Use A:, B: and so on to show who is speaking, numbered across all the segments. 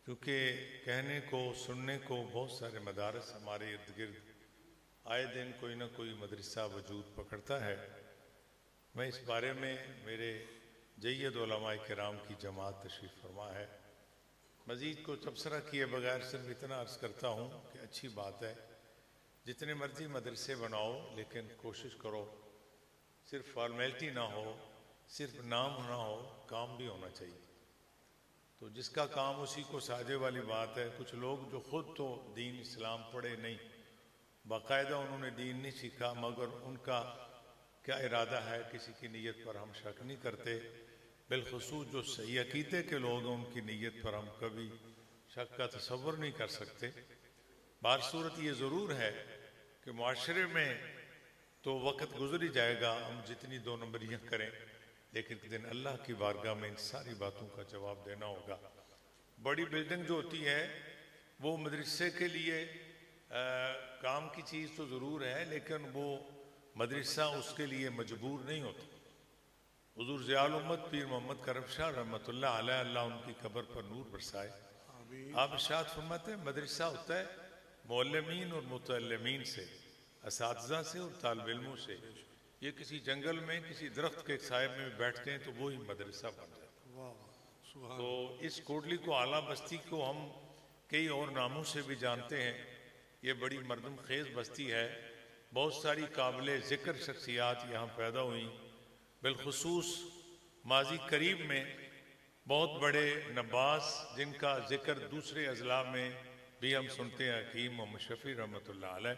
A: क्योंकि कहने को सुनने को बहुत सारे मदारस हमारे इर्द गिर्द आए दिन कोई ना कोई मदरसा वजूद पकड़ता है। मैं इस बारे में मेरे जय्यद उलमाए किराम की जमात तशरीफ़ फरमा है। मज़ीद को तबसरा किए बगैर सिर्फ इतना अर्ज़ करता हूँ कि अच्छी बात है, जितने मर्जी मदरसे बनाओ, लेकिन कोशिश करो सिर्फ फॉर्मेलिटी ना हो, सिर्फ नाम ना हो, काम भी होना चाहिए। तो जिसका काम उसी को साझे वाली बात है। कुछ लोग जो ख़ुद तो दीन इस्लाम पढ़े नहीं, बाकायदा उन्होंने दीन नहीं सीखा, मगर उनका क्या इरादा है किसी की नीयत पर हम शक नहीं करते। बिलखुसूस जो सही अकीदे के लोग हैं उनकी नीयत पर हम कभी शक का तसव्वुर नहीं कर सकते। बार सूरत ये ज़रूर है कि मुआशरे में तो वक़्त गुजर ही जाएगा, हम जितनी दो नंबरियाँ करें, लेकिन एक दिन अल्लाह की बारगाह में इन सारी बातों का जवाब देना होगा। बड़ी बिल्डिंग जो होती है वो मदरसे के लिए काम की चीज़ तो ज़रूर है, लेकिन वो मदरसा उसके लिए मजबूर नहीं होता। हुज़ूर ज़ियाउल उम्मत पीर मोहम्मद करम शाह रहमतुल्लाह अलैह, अल्लाह उनकी कब्र पर नूर बरसाए, आप इरशाद फरमाते हैं मदरसा होता है मुअल्लिमीन और मुतअल्लिमीन से, असातिज़ा से और तालिब इल्मों से। ये किसी जंगल में किसी दरख्त के साए में बैठते हैं तो वो ही मदरसा बन जाता है। तो इस कोटली को, आला बस्ती को हम कई और नामों से भी जानते हैं। ये बड़ी मरदम खेज बस्ती है, बहुत सारी काबिल ज़िक्र शख्सियात यहाँ पैदा हुई। बिलखुसूस माजी करीब में बहुत बड़े नब्बास, जिनका ज़िक्र दूसरे अजला में भी हम सुनते हैं, हकीम मोहम्मद शफ़ी रहमतुल्लाह अलैह,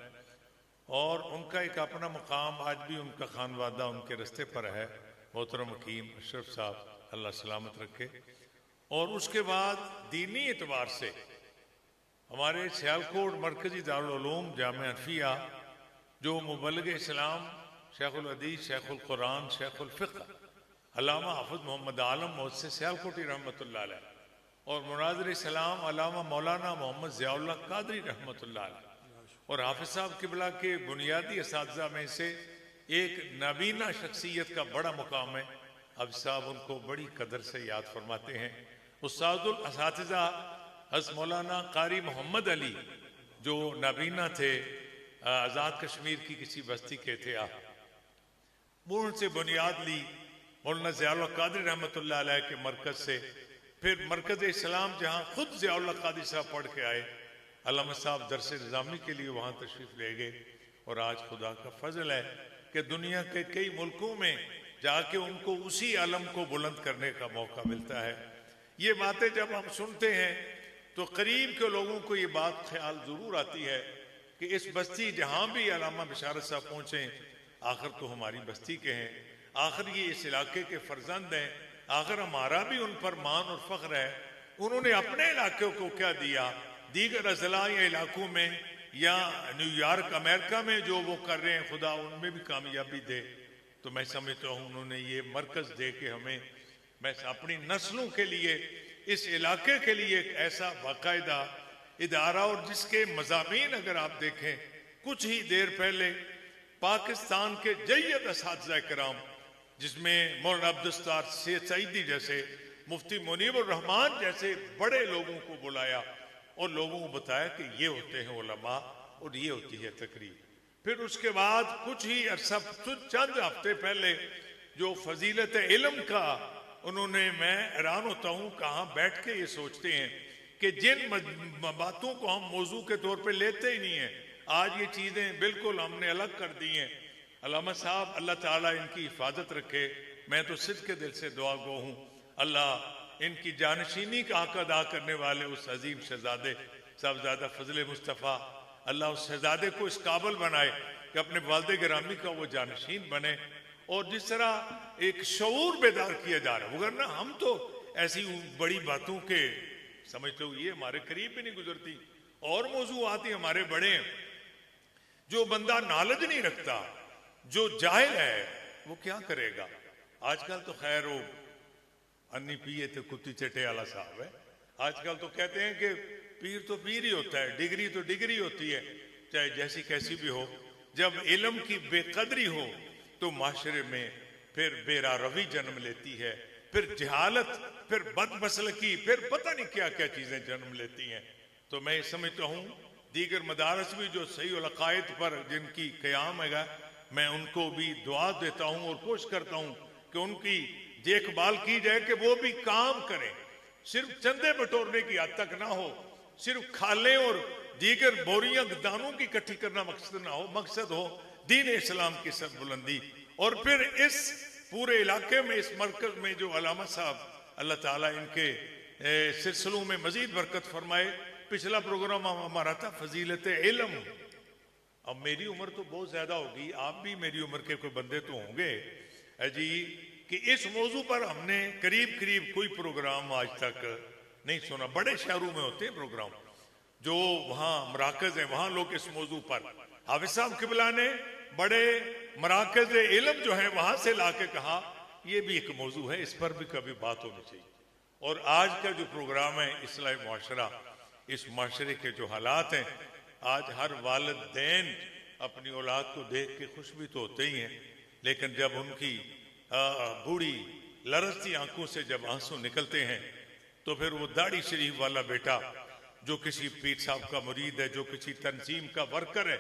A: और उनका एक अपना मकाम आज भी उनका खानवादा उनके रस्ते पर है, मोहतरम हकीम अशरफ साहब, अल्लाह सलामत रखे। और उसके बाद दीनी एतबार से हमारे सियालकोट मरकज़ी दारुल उलूम जामिया हनफिया, जो मुबल्लिग इस्लाम शेखुल हदीस, शेखुल कुरान, शेखुल फ़िक़्ह अल्लामा हाफ़िज़ मोहम्मद आलम मुहद्दिस रहमतुल्लाह अलैह और मुनाज़िर इस्लाम अल्लामा मौलाना मोहम्मद ज़ियाउल्लाह क़ादरी रहमतुल्लाह अलैह, और हाफिज़ साहब किबला के बुनियादी असातिज़ा में से एक नाबीना शख्सियत का बड़ा मुकाम है। हाफिज़ साहब उनको बड़ी कदर से याद फरमाते हैं। उस्तादुल असातिज़ा हज़रत मौलाना क़ारी मोहम्मद अली, जो नाबीना थे, आज़ाद कश्मीर की किसी बस्ती के थे, उनसे बुनियाद ली मौलाना ज़ियाउल्लाह क़ादरी रहमतुल्लाह अलैह के मरकज़ से। फिर मरकज़ इस्लाम जहाँ खुद ज़ियाउल्लाह क़ादरी साहब पढ़ के आए, अल्लामा साहब दरस निज़ामी के लिए वहाँ तशरीफ़ ले गए, और आज खुदा का फजल है कि दुनिया के कई मुल्कों में जाके उनको उसी आलम को बुलंद करने का मौका मिलता है। ये बातें जब हम सुनते हैं तो करीब के लोगों को ये बात ख्याल ज़रूर आती है कि इस बस्ती जहाँ भी अल्लामा बिशारत साहब पहुँचे, आखिर तो हमारी बस्ती के हैं, आखिर ये इस इलाके के फर्जंद हैं, आखिर हमारा भी उन पर मान और फ़ख्र है। उन्होंने अपने इलाके को क्या दिया, दीगर अजला या इलाकों में या न्यूयॉर्क अमेरिका में जो वो कर रहे हैं, खुदा उनमें भी कामयाबी दे। तो मैं समझता हूँ उन्होंने ये मरकज़ दे के हमें, मैं अपनी नस्लों के लिए, इस इलाके के लिए एक ऐसा बाकायदा इदारा, और जिसके मज़ामीन अगर आप देखें, कुछ ही देर पहले पाकिस्तान के जय्यद असातिज़ा किराम, जिसमें मौलाना अब्दुस्तार सईदी जैसे, मुफ्ती मुनीबुर रहमान जैसे बड़े लोगों को बुलाया और लोगों को बताया कि ये होते हैं उलमा और ये होती है तकरीर। फिर उसके बाद कुछ ही अरसा, चंद हफ्ते पहले जो फजीलत इल्म का उन्होंने, मैं हैरान होता हूँ कहाँ बैठ के ये सोचते हैं कि जिन बातों को हम मौजू के तौर पे लेते ही नहीं हैं, आज ये चीज़ें बिल्कुल हमने अलग कर दी हैं। अल्लामा साहब अल्लाह ताला इनकी हिफाजत रखे। मैं तो सिद्क़ के दिल से दुआ गो हूँ, अल्लाह इनकी जानशीनी का हक अदा करने वाले उस अजीम शहजादे साहबजादा फजल मुस्तफ़ा, अल्लाह उस शहजादे को इस काबिल बनाए कि अपने वालिद गिरामी का वो जानशीन बने। और जिस तरह एक शऊर बेदार किया जा रहा है, वरना हम तो ऐसी बड़ी बातों के समझते हो, ये हमारे करीब भी नहीं गुजरती, और मौजू आती हमारे बड़े हैं। जो बंदा नॉलेज नहीं रखता, जो जाहिल है, वो क्या करेगा। आजकल तो खैर वो अन्नी पिए तो कुत्ती चटे वाला साहब है। आजकल तो कहते हैं कि पीर तो पीर ही होता है, डिग्री तो डिग्री होती है, चाहे जैसी कैसी भी हो। जब इल्म की बेकदरी हो तो माशरे में फिर बेरारवी जन्म लेती है, फिर जहालत, फिर बदमसलकी, फिर पता नहीं क्या क्या चीजें जन्म लेती हैं। तो मैं समझता हूँ दीगर मदारस भी जो सही उल अकायद पर जिनकी क़याम है, मैं उनको भी दुआ देता हूँ और कोशिश करता हूँ कि उनकी देखभाल की जाए कि वो भी काम करें, सिर्फ चंदे बटोरने की हद तक ना हो, सिर्फ खाले और दीगर बोरियां दानों की इकट्ठी करना मकसद ना हो, मकसद हो दीन इस्लाम की सरबुलंदी। और फिर इस पूरे इलाके में, इस मरकज में जो अलामा साहब, अल्लाह ताला इनके सिलसिलों में मजीद बरकत फरमाए। पिछला प्रोग्राम हमारा था फजीलत इल्म। अब मेरी उम्र तो बहुत ज्यादा होगी, आप भी मेरी उम्र के कोई बंदे तो होंगे जी, कि इस मौजू पर हमने करीब करीब कोई प्रोग्राम आज तक नहीं सुना। बड़े शहरों में होते हैं प्रोग्राम, जो वहाँ मराकज है, वहाँ लोग इस मौजू पर, हाफिज साहब किबला ने बड़े मराकज इल्म जो है वहां से लाके कहा ये भी एक मौजू है, इस पर भी कभी बात होनी चाहिए। और आज का जो प्रोग्राम है इस्लाही मुआशरा, इस माशरे के जो हालात हैं, आज हर वालिदैन अपनी औलाद को देख के खुश भी तो होते ही हैं, लेकिन जब उनकी बूढ़ी लरसती आंखों से जब आंसू निकलते हैं तो फिर वो दाढ़ी शरीफ वाला बेटा जो किसी पीर साहब का मुरीद है, जो किसी तंजीम का वर्कर है,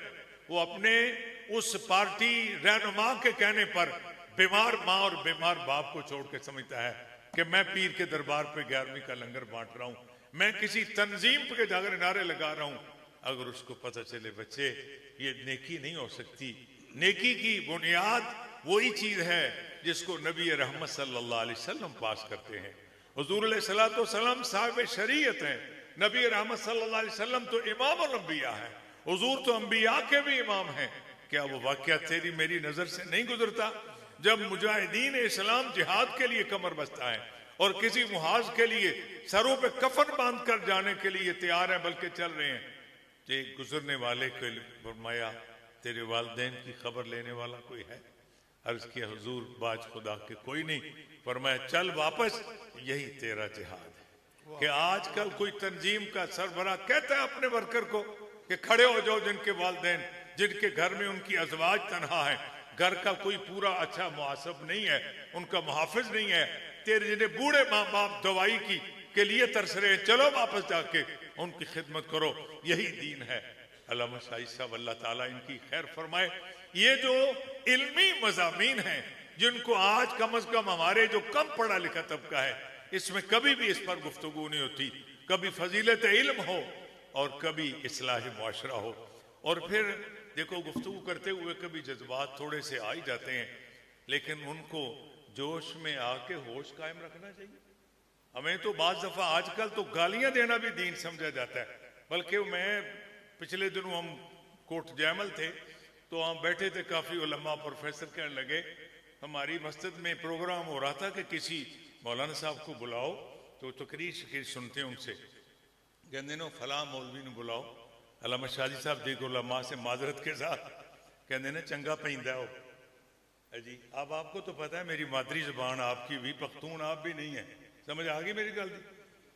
A: वो अपने उस पार्टी रहनुमा के कहने पर बीमार माँ और बीमार बाप को छोड़ के समझता है कि मैं पीर के दरबार पे 11वीं का लंगर बांट रहा हूँ, मैं किसी तंजीम के जाकर नारे लगा रहा हूँ। अगर उसको पता चले बच्चे ये नेकी नहीं हो सकती, नेकी की बुनियाद वही चीज है जिसको नबी रहमत सल्लल्लाहु अलैहि वसल्लम पास करते हैं। हुजूर अलैहिस्सलातु वस्सलाम साहिब शरीयत हैं, नबी रहमत सल्लल्लाहु अलैहि वसल्लम तो इमाम उल अंबिया है, हुजूर तो अंबिया के भी इमाम हैं। क्या वो वाकया तेरी मेरी नजर से नहीं गुजरता? जब मुजाहिदीन इस्लाम जिहाद के लिए कमर बस्ता है और किसी मुहाज के लिए सरों पे कफन बांध कर जाने के लिए तैयार है, बल्कि चल रहे हैं, तो एक गुजरने वाले को फरमाया तेरे वालिदैन की खबर लेने वाला कोई है? अर्ज किया हुजूर बाज खुदा के कोई नहीं। फरमाया चल वापस, यही तेरा जिहाद है। कि आजकल कोई तंजीम का सरबराह कहता है अपने वर्कर को कि खड़े हो जाओ, जिनके वालिदैन, जिनके घर में उनकी अजवाज तनहा है, घर का कोई पूरा अच्छा मुआसब नहीं है, उनका मुहाफिज नहीं है, तेरे जिन्हें बूढ़े माँ बाप दवाई की के लिए तरस रहे, चलो वापस जाके उनकी खिदमत करो, यही दीन है। अल्लामा शाही साहब अल्लाह ताला इनकी खैर फरमाए। ये जो इल्मी मज़ामीन हैं जिनको आज कम अज कम हमारे जो कम पढ़ा लिखा तबका है, इसमें कभी भी इस पर गुफ्तगू नहीं होती। कभी फजीलत इल्म हो और कभी इस्लाही मुआशरा हो। और फिर देखो गुफ्तगू करते हुए कभी जज्बात थोड़े से आ ही जाते हैं, लेकिन उनको जोश में आके होश कायम रखना चाहिए। हमें तो बाज़ दफा आजकल तो गालियां देना भी दीन समझा जाता है। बल्कि मैं पिछले दिनों हम कोट जैमल थे तो हम बैठे थे, काफी उलमा प्रोफेसर कहने लगे हमारी मस्जिद में प्रोग्राम हो रहा था कि किसी मौलाना साहब को बुलाओ, तो तकरीर शकीर सुनते हैं उनसे, कहते नो फला मौलवी ने बुलाओ। अल्लामा शादी साहब देखो उलमा से माजरत के साथ कहते ना चंगा पैंदा हो जी। अब आपको तो पता है मेरी मादरी जुबान आपकी भी पख्तून आप भी नहीं है, समझ आ गई मेरी गल?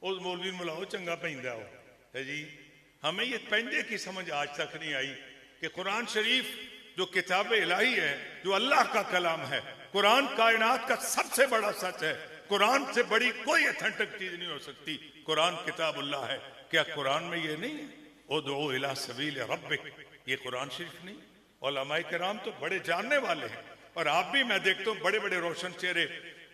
A: उस मौलवी ने बुलाओ चंगा पैंदा हो है जी। हमें ये पैंदे की समझ आज तक नहीं आई कि कुरान शरीफ जो किताब इलाही है, जो अल्लाह का कलाम है, कुरान कायनात का सबसे बड़ा सच है, कुरान से बड़ी कोई अथेंटिक चीज नहीं हो सकती। कुरान किताबुल्लाह है। क्या कुरान में ये नहीं है उदउ इला सबील रब्बिक? ये कुरान शरीफ नहीं? उलमाए किराम तो बड़े जानने वाले हैं। और आप भी, मैं देखता हूँ बड़े बड़े रोशन चेहरे,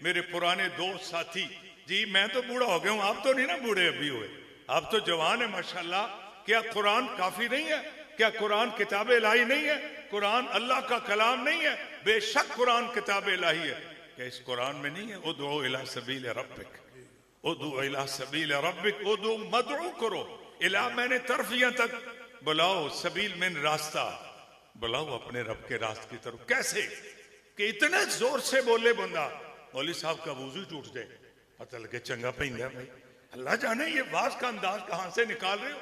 A: मेरे पुराने दोस्त साथी जी। मैं तो बूढ़ा हो गया हूँ, आप तो नहीं ना बूढ़े अभी हुए, आप तो जवान है माशाल्लाह। क्या कुरान काफी नहीं है? क्या कुरान किताब इलाही नहीं है? कुरान अल्लाह का कलाम नहीं है? बेशक कुरान किताब इलाही है। क्या इस कुरान में नहीं है उदउ इला सबील रब्बिक, उदउ इला सबील रब्बिक, उदउ मदउ करो, इला मैंने तरफियां तक बुलाओ, सबील में रास्ता बुलाओ अपने रब के रास्ते की तरफ। कैसे कि इतने जोर से बोले बंदा मौलवी साहब का वुजू टूट जाए, पता लगे चंगा पैंदा भाई। अल्लाह जाने ये वाज का अंदाज कहां से निकाल रहे हो।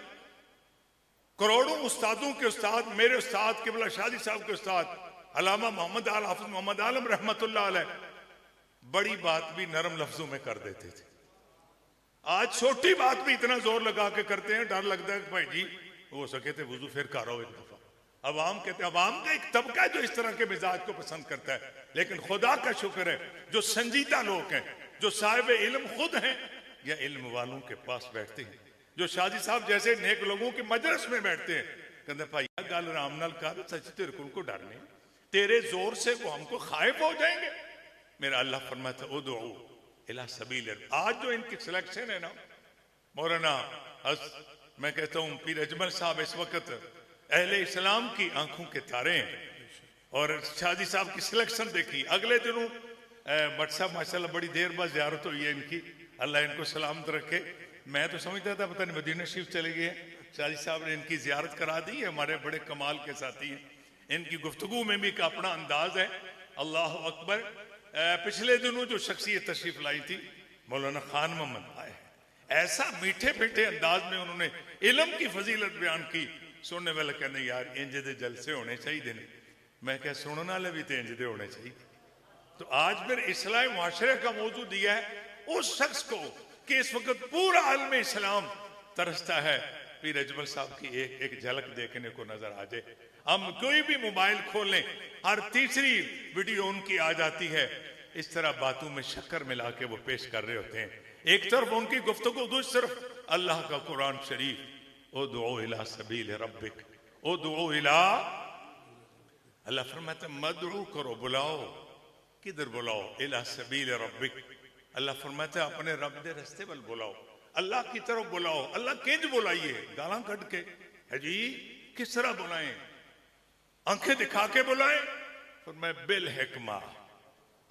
A: करोड़ों उस्तादों के उस्ताद, मेरे उस्ताद किबला शादी साहब के उस्ताद अल्लामा मोहम्मद आल हाफिज मोहम्मद आलम रहमतुल्लाह अलैह बड़ी बात भी नरम लफ्जों में कर देते थे। आज छोटी बात भी इतना जोर लगा के करते हैं, डर लगता है कि भाई जी हो सके थे वुजू फिर करो एक दफा। अवाम कहते हैं, अवाम का एक तबका है जो इस तरह के मिजाज को पसंद करता है, लेकिन खुदा का शुक्र है जो संजीदा लोग हैं जो साहिब इल्म खुद हैं या इल्म वालों के पास बैठते हैं, जो शादी साहब जैसे नेक लोगों के मजलिस में बैठते हैं, कहते भाई गल राम नाल कर, सच तेरे को उनको डर नहीं, तेरे जोर से वो हमको खाइब हो जाएंगे। मेरा अल्लाह फरमाता उदउ इला सबील। आज जो इनकी सिलेक्शन है ना, मौलाना मैं कहता हूँ पीर अजमल साहब इस वक्त अहले इस्लाम की आंखों के तारे हैं, और शादी साहब की सिलेक्शन देखी। अगले दिनों भट्ट साहब माशाल्लाह बड़ी देर बाद ज़ियारत हुई है इनकी, अल्लाह इनको सलामत रखे। मैं तो समझता था पता नहीं मदीना शरीफ चले गए, शादी साहब ने इनकी ज़ियारत करा दी है। हमारे बड़े कमाल के साथी हैं, इनकी गुफ्तगू में भी एक अपना अंदाज है। अल्लाह अकबर। पिछले दिनों जो शख्सियत तशरीफ लाई थी मौलाना खान मोहम्मद आए, ऐसा मीठे मीठे अंदाज में उन्होंने इल्म की फजीलत बयान की, सुनने वाले कहने यार इंज दे जलसे होने चाहिए ने। मैं क्या सुनने वाले भी तो इंज दे होने चाहिए। तो आज फिर इस्लाह मुआशरे का मौजू दिया है उस शख्स को कि इस वक्त पूरा आलम इस्लाम तरसता है पीर अजमल साहब की एक झलक देखने को नजर आ जाए। हम कोई भी मोबाइल खोलें, हर तीसरी वीडियो उनकी आ जाती है। इस तरह बातों में शक्कर मिला के वो पेश कर रहे होते हैं। एक तरफ उनकी गुफ्तगू, दूसरी तरफ अल्लाह का कुरान शरीफ। ओ दुओ इला सबील रब्बिक, ओ दुओ इला, अल्लाह फरमाता मदऊ करो, बुलाओ। किधर बुलाओ? इला सबील रब्बिक। अल्लाह फरमाता अपने रब दे रस्ते पर बुलाओ, अल्लाह की तरफ बुलाओ। अल्लाह किंज बुलाइए? गालां कट के है जी, किस तरह बुलाएं? आंखें दिखा के बुलाएं? फरमाया बिल हिकमा।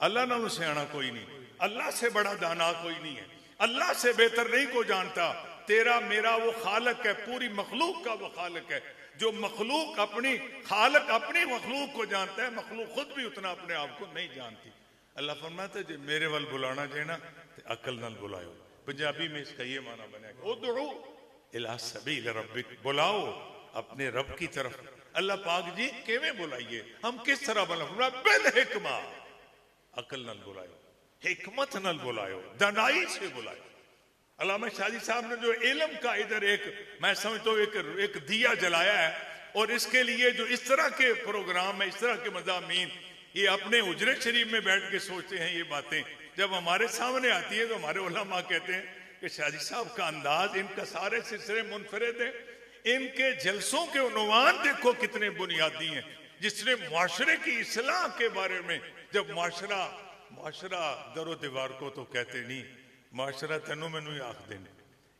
A: अल्लाह नालों सियाना कोई नहीं, अल्लाह से बड़ा दाना कोई नहीं है, अल्लाह से बेहतर नहीं को जानता। तेरा मेरा वो खालक है, पूरी मखलूक का वो खालक है। जो मखलूक अपनी खालक अपनी मखलूक को जानता है, मखलूक खुद भी उतना अपने आप को नहीं जानती। अल्लाह फरमाता जे मेरे वाल बुलाना जे ना ते अकल नाल बुलाओ। पंजाबी में इसका ये माना बना उदउ इला सबील रब्बिक, बुलाओ अपने रब की तरफ। अल्लाह पाक जी किवें बुलाइए, हम किस तरह बुलाओ? बिल हिकमा, अकल नाल बुलाओ, हिकमत नाल बुलाओ, दानाई से बुलाओ। अल्लामा शादी साहब ने जो इल्म का इधर एक मैं समझता हूँ एक दिया जलाया है, और इसके लिए जो इस तरह के प्रोग्राम है, इस तरह के मज़ामीन, ये अपने उजरे शरीफ में बैठ के सोचते हैं ये बातें, जब हमारे सामने आती है तो हमारे उलमा कहते हैं कि शादी साहब का अंदाज, इनका सारे सिलसिले मुनफरिद है। इनके जलसों के उन्वान देखो कितने बुनियादी हैं, जिसने मुआशरे की इस्लाह के बारे में, जब मुआशरा दरो दीवार को तो कहते नहीं, मुआशरा तेनों मैनू ही आख देने,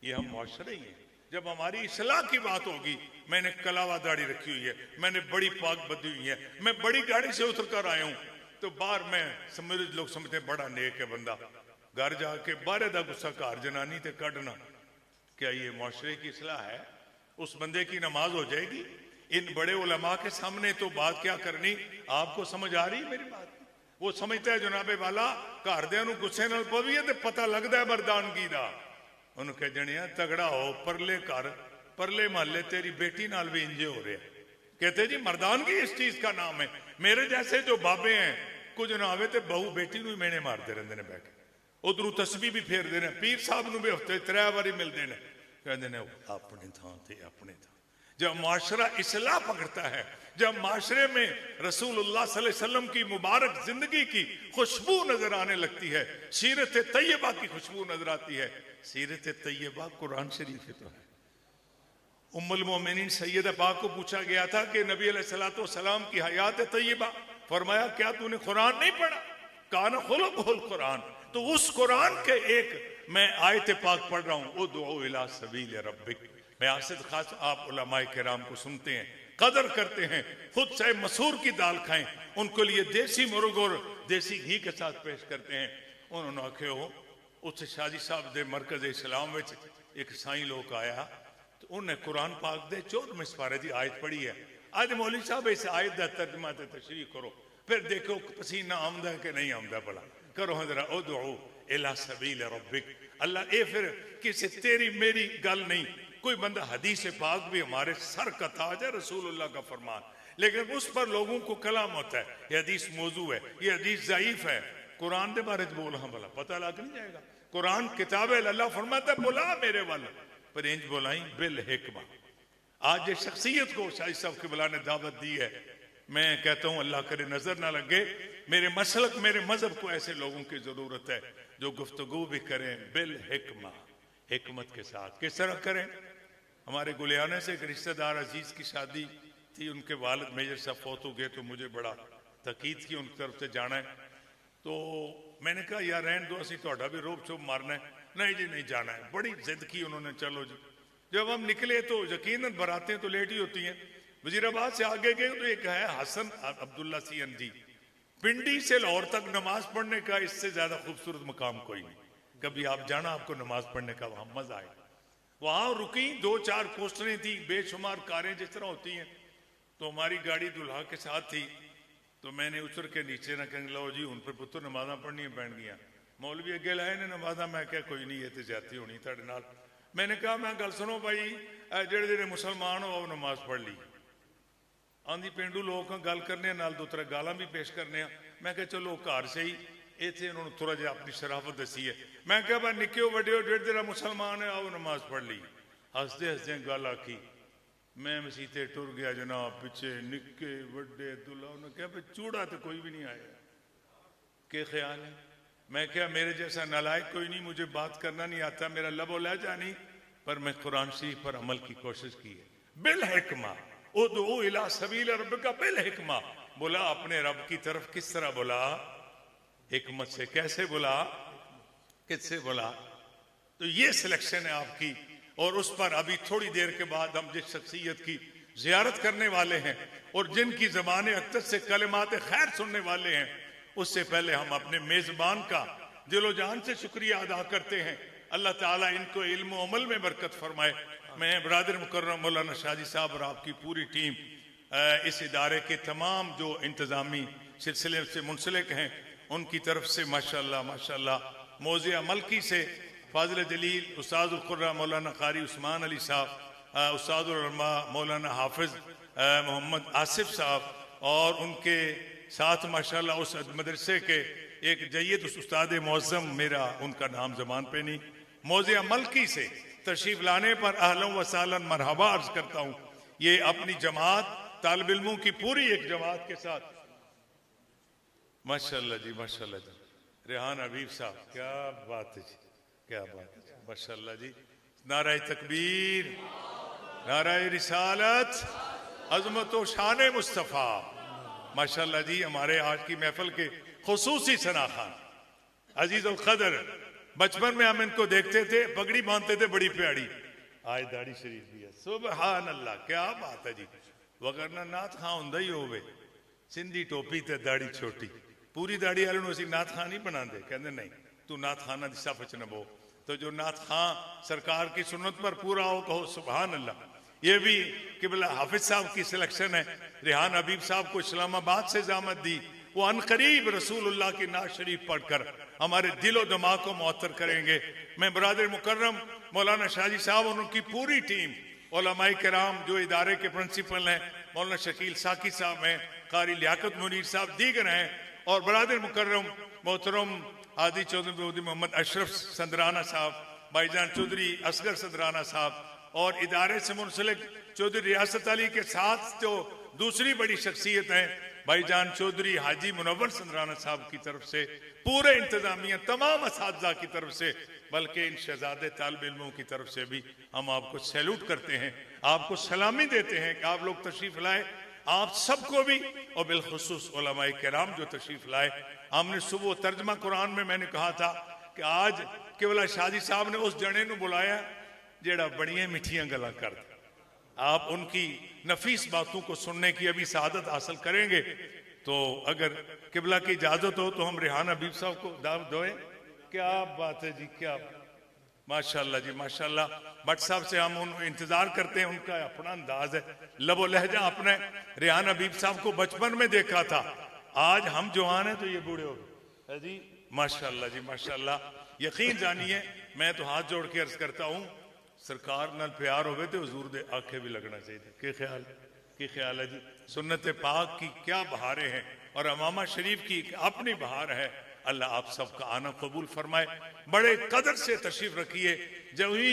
A: ये हम मुआशरे ही हैं। जब हमारी इस्लाह की बात होगी, मैंने कलावा दाढ़ी रखी हुई है, मैंने बड़ी पाक बदी हुई है, मैं बड़ी गाड़ी से उतर कर आया हूं, तो बाहर मैं समझ लोग समझते हैं बड़ा नेक है बंदा, घर जाके बारे दा गुस्सा घर जनानी ते कढ़ना, क्या ये मुआशरे की इस्लाह है? उस बंदे की नमाज हो जाएगी? इन बड़े उलमा के सामने तो बात क्या करनी। आपको समझ आ रही मेरी बात? वो समझता है जनाबे वाला घर दे गुस्से नाल पवीए ते पता लगता है मर्दानगी दा। उन्होंने कह जनिया तगड़ा हो, परले घर परले महल्ले तेरी बेटी नाल भी इंजे हो रहे। कहते जी मर्दानगी इस चीज का नाम है। मेरे जैसे जो बाबे हैं, कुछ ना आवे तो बहू बेटी नूं मेने मारते रहंदे ने बैठ के, उधरों तस्बीह भी फेरदे ने, पीर साहब नूं भी हफ्ते 3 बारी मिलते हैं, कहते हैं अपने थां ते अपने थां। जब मुआशरा इस्लाह पकड़ता है, जब माशरे में रसूलुल्लाह सल्लल्लाहु अलैहि वसल्लम की मुबारक जिंदगी की खुशबू नजर आने लगती है, सीरत तैयबा की खुशबू नजर आती है। सीरत तैयबा कुरान शरीफ तो है। उम्मुल मोमिनीन सैयदा पाक को पूछा गया था कि नबी अलैहिस्सलातु वस्सलाम की हयात तैयबा, फरमाया क्या तूने कुरान नहीं पढ़ा? कान खुलुकुल कुरान। तो उस कुरान के एक मैं आयत पाक पढ़ रहा हूँ, उदउ इला सबील रब्बिक। मैं आसिद खास आप उलमाए किराम को सुनते हैं, कदर करते हैं, खुद चाहे मसूर की दाल खाएं, उनके लिए देसी मुर्ग और देसी घी के साथ पेश करते हैं। उन्होंने आखे हो उस शादी साहब दे मरकज इस्लाम विच एक साईं लोग आया, तो उन्हें कुरान पाक दे 14वें सिपारे की आयत पढ़ी है। आज मौलवी साहब इस आयत का तर्जमा ते तशरीह करो, फिर देखो पसीना आमदा है कि नहीं आमदा, भला करो जरा। उदउ इला सबील रब्बिक। अल्लाह ये फिर किसी तेरी मेरी गल नहीं, कोई बंदा हदीस पाक भी हमारे सर का ताज है, रसूलुल्लाह का फरमान, लेकिन उस पर लोगों को कलाम होता है, ये हदीस मौजू है, ये हदीस ज़ईफ है। कुरान के बारे में बोल, हाँ भला पता लग नहीं जाएगा। कुरान किताब है, अल्लाह फरमाता है बुला मेरे वाल, पर इंज बुलाई बिल हिकमा। आज ये शख्सियत को शाहिद साहब के बुला ने दावत दी है। मैं कहता हूँ अल्लाह करे नजर ना लगे, मेरे मसलक मेरे मजहब को ऐसे लोगों की जरूरत है जो गुफ्तगू भी करें बिल हिकमा, हिकमत के साथ। किस तरह करें? हमारे गुलियाने से एक रिश्तेदार अजीज की शादी थी, उनके वालिद मेजर साहब फौत हो गए, तो मुझे बड़ा तकीद की उनकी तरफ से जाना है। तो मैंने कहा यार रहन दो, असी थोड़ा भी रोब चोब मारना है। नहीं जी नहीं जाना है, बड़ी जिद की उन्होंने। चलो जी, जब हम निकले तो यकीनन बरातें तो लेट ही होती हैं। वजीराबाद से आगे गए तो एक है हसन अब्दुल्ला CNG, पिंडी से लाहौर तक नमाज पढ़ने का इससे ज्यादा खूबसूरत मकाम कोई नहीं। कभी आप जाना, आपको नमाज पढ़ने का वहां मजा आए। वहां रुकी, 2-4 पोस्टरें थी, बेशुमार कारें जिस तरह होती हैं। तो हमारी गाड़ी दुल्हा के साथ थी, तो मैंने उतर के नीचे ना कहें लो जी उन पर पुत्र नमाजा पढ़नी बैठ गया। मौलवी अगे लाए ने नमाजा, मैं क्या कोई नहीं ये तो ज्यादा होनी तुहाडे नाल। मैंने कहा मैं गल सुनो भाई, जेड़े जेड़े मुसलमान हो नमाज पढ़ ली। आंधी पेंडू लोग गल करने नाल 2-3 गालां भी पेश करने। मैं क्या चलो घर सही, इतने उन्होंने थोड़ा जिहा अपनी शराफत दसी है। मैं क्या भाई निक्के वड्डे जेड़े जेड़ा मुसलमान है आओ नमाज पढ़ ली। हसदे हसदे गल आखी, मैं मसीते टुर गया जनाब, पिछे निक्के वड्डे दुल्हा। उन्होंने कहा भाई चूड़ा तो कोई भी नहीं आया, के ख्याल है? मैं क्या मेरे जैसा नालायक कोई नहीं, मुझे बात करना नहीं आता, मेरा लबो लहजा नहीं, पर मैं कुरान शरीफ पर अमल की कोशिश की है। बिल हिकमा उदउ इला सबील रब्बिका बिल हिकमा। बोला अपने रब की तरफ किस तरह बोला? हिकमत से। कैसे बोला? किससे बोला? तो ये सिलेक्शन है आपकी। और उस पर अभी थोड़ी देर के बाद हम जिस शख्सियत की जियारत करने वाले हैं और जिनकी ज़बान अक्सर से कलिमात खैर सुनने वाले हैं, उससे पहले हम अपने मेज़बान का दिलो जान से शुक्रिया अदा करते हैं। अल्लाह ताला इनको इल्म व अमल में बरकत फरमाए। मैं बरादर मुकर्रम मौलाना शाजी साहब और आपकी पूरी टीम, इस इदारे के तमाम जो इंतज़ामी सिलसिले से मुंसलिक हैं, उनकी तरफ से माशाअल्लाह माशाअल्लाह, मौज़े मलकी से फाजिल जलील उस्तादुल कुर्रा मौलाना कारी उस्मान अली साहब, उस्तादुल उलमा मौलाना हाफिज मोहम्मद आसिफ साहब, और उनके साथ माशाअल्लाह उस मदरसे के एक जय्यद उस्ताद मुअज़्ज़म, मेरा उनका नाम ज़बान पे नहीं, मौज़े मलकी से तशरीफ लाने पर अहलन व सहलन मरहबा अर्ज करता हूँ। ये अपनी जमात तालिब इल्मों की पूरी एक जमात के साथ माशाअल्लाह जी माशाअल्लाह जी। रेहान हबीब साहब, क्या बात है जी, क्या बात है माशाअल्लाह जी। नारा तकबीर, नारा रिसालत, अज़मत व शान मुस्तफ़ा माशाअल्लाह जी। हमारे आज की महफिल के खुसूसी सना खान अजीज उल कदर, बचपन में हम इनको देखते थे, पगड़ी बांधते थे बड़ी प्यारी, आज दाढ़ी शरीफ भी है। सुभान अल्लाह, क्या बात है जी। वगरना नाथ खां हुंदा ही होवे, सिंधी टोपी ते दाढ़ी छोटी, पूरी दाढ़ी वाले नूं असीं नाथ खां नहीं बनाते। कहते नहीं तू नाथ खाना दी सफ च न बो। तो जो नाथ खां सरकार की सुन्नत पर पूरा हो, कहो सुभान अल्लाह। ये भी किबला हाफिज साहब की सिलेक्शन है। रेहान हबीब साहब को इस्लामाबाद से जामत दी, वो अनकरीब रसूलुल्लाह की नात शरीफ पढ़कर हमारे दिलो दिमाग को मुअत्तर करेंगे। मैं बरादर मुकर्रम मौलाना शाजी साहब और उनकी पूरी टीम, उलमाए किराम जो इदारे के प्रिंसिपल हैं, मौलाना शकील साकी साहब हैं, कारी लियाकत मुनीर साहब दीगर हैं, और बरादर मुकर्रम मोहतरम आदि चौधरी मोहम्मद अशरफ संदराना साहब, भाईजान चौधरी असगर संदराना साहब, और इदारे से मुंसलिक चौधरी रियासत अली के साथ जो दूसरी बड़ी शख्सियत हैं भाईजान चौधरी हाजी मुनव्वर संदराना साहब की तरफ से, पूरे इंतजामिया तमाम असातिज़ा की तरफ से, बल्कि इन शहजादे तालिब इल्मों की तरफ से भी हम आपको सैल्यूट करते हैं, आपको सलामी देते हैं कि आप लोग तशरीफ लाए। आप सबको भी और बिलखुसूस उलमाए किराम जो तशरीफ लाए। हमने सुबह तर्जमा कुरान में मैंने कहा था कि आज केवल शादी साहब ने उस जने को बुलाया जेड़ा बड़ियां मिठियां गल्लां करता। आप उनकी नफीस बातों को सुनने की अभी सआदत हासिल करेंगे। तो अगर किबला की इजाजत हो तो हम रेहान हबीब साहब को दावत दें। क्या बात है जी, क्या माशाल्लाह जी माशाल्लाह। भट्ट साहब से हम उन इंतजार करते हैं, उनका अपना अंदाज है, लबो लहजा अपने। रेहान हबीब साहब को बचपन में देखा था, आज हम जवान हैं तो ये बूढ़े हो गए जी माशाल्लाह जी माशाल्लाह। यकीन जानिए, मैं तो हाथ जोड़ के अर्ज करता हूँ, सरकार नाल प्यार होवे तो हुजूर दे आखे भी लगना चाहिए। के ख्याल है जी। सुन्नत पाक की क्या बहारें हैं और अमामा शरीफ की अपनी बहार है। अल्लाह आप सबका आना कबूल फरमाए। बड़े कदर से तशरीफ रखिए। जब ही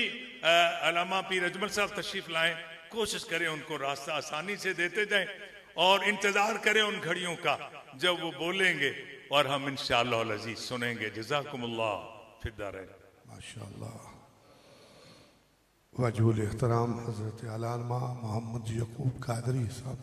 A: अल्लामा पीर अजमल साहब तशरीफ लाएं, कोशिश करें उनको रास्ता आसानी से देते जाएं और इंतजार करें उन घड़ियों का जब वो बोलेंगे और हम इंशाअल्लाह अज़ीज़ सुनेंगे। जज़ाकुमुल्लाह फिद्दारैन।
B: माशाअल्लाह। वजहुल एहतराम हज़रत अल्लामा मोहम्मद यकूब कादरी साहब।